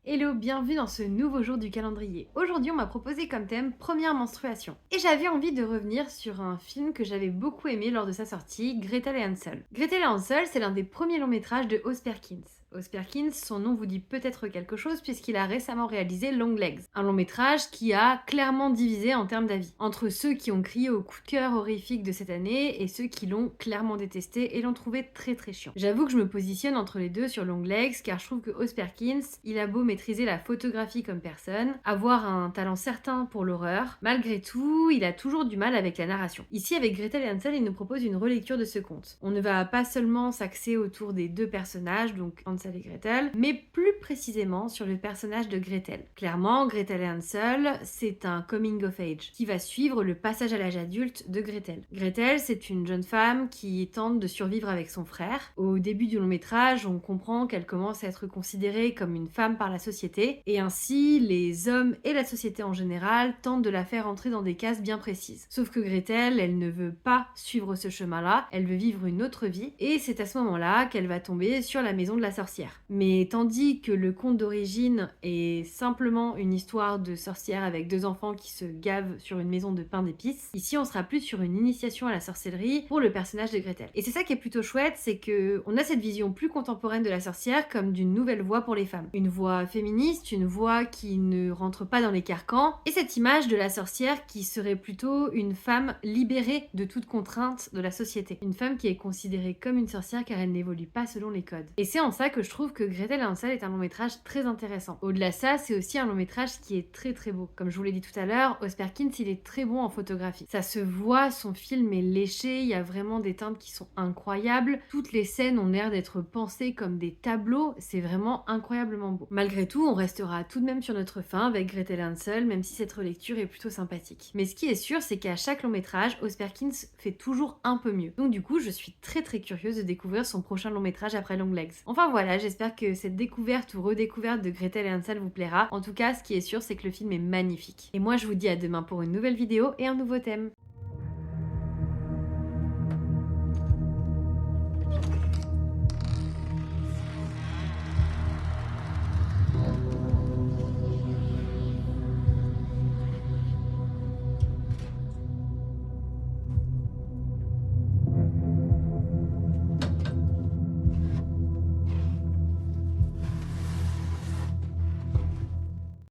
Hello, bienvenue dans ce nouveau jour du calendrier. Aujourd'hui, on m'a proposé comme thème première menstruation. Et j'avais envie de revenir sur un film que j'avais beaucoup aimé lors de sa sortie, Gretel et Hansel. Gretel et Hansel, c'est l'un des premiers longs métrages de Ozz Perkins. Ozz Perkins, son nom vous dit peut-être quelque chose puisqu'il a récemment réalisé Longlegs, un long métrage qui a clairement divisé en termes d'avis, entre ceux qui ont crié au coup de cœur horrifique de cette année et ceux qui l'ont clairement détesté et l'ont trouvé très très chiant. J'avoue que je me positionne entre les deux sur Longlegs car je trouve que Ozz Perkins, il a beau maîtriser la photographie comme personne, avoir un talent certain pour l'horreur, malgré tout, il a toujours du mal avec la narration. Ici, avec Gretel et Hansel, il nous propose une relecture de ce conte. On ne va pas seulement s'axer autour des deux personnages, donc Hansel et Gretel, mais plus précisément sur le personnage de Gretel. Clairement, Gretel et Hansel, c'est un coming of age qui va suivre le passage à l'âge adulte de Gretel. Gretel, c'est une jeune femme qui tente de survivre avec son frère. Au début du long métrage, on comprend qu'elle commence à être considérée comme une femme par la société, et ainsi les hommes et la société en général tentent de la faire entrer dans des cases bien précises. Sauf que Gretel, elle ne veut pas suivre ce chemin-là, elle veut vivre une autre vie, et c'est à ce moment-là qu'elle va tomber sur la maison de la sorcière. Mais tandis que le conte d'origine est simplement une histoire de sorcière avec deux enfants qui se gavent sur une maison de pain d'épices, ici on sera plus sur une initiation à la sorcellerie pour le personnage de Gretel. Et c'est ça qui est plutôt chouette, c'est que on a cette vision plus contemporaine de la sorcière comme d'une nouvelle voie pour les femmes. Une voie féministe, une voie qui ne rentre pas dans les carcans, et cette image de la sorcière qui serait plutôt une femme libérée de toute contrainte de la société. Une femme qui est considérée comme une sorcière car elle n'évolue pas selon les codes. Et c'est en ça que je trouve que Gretel et Hansel est un long métrage très intéressant. Au-delà de ça, c'est aussi un long métrage qui est très très beau. Comme je vous l'ai dit tout à l'heure, Ozz Perkins, il est très bon en photographie. Ça se voit, son film est léché, il y a vraiment des teintes qui sont incroyables. Toutes les scènes ont l'air d'être pensées comme des tableaux, c'est vraiment incroyablement beau. Malgré tout, on restera tout de même sur notre faim avec Gretel et Hansel, même si cette relecture est plutôt sympathique. Mais ce qui est sûr, c'est qu'à chaque long métrage, Ozz Perkins fait toujours un peu mieux. Donc du coup, je suis très très curieuse de découvrir son prochain long métrage après Longlegs. Enfin voilà, j'espère que cette découverte ou redécouverte de Gretel et Hansel vous plaira. En tout cas, ce qui est sûr, c'est que le film est magnifique. Et moi, je vous dis à demain pour une nouvelle vidéo et un nouveau thème.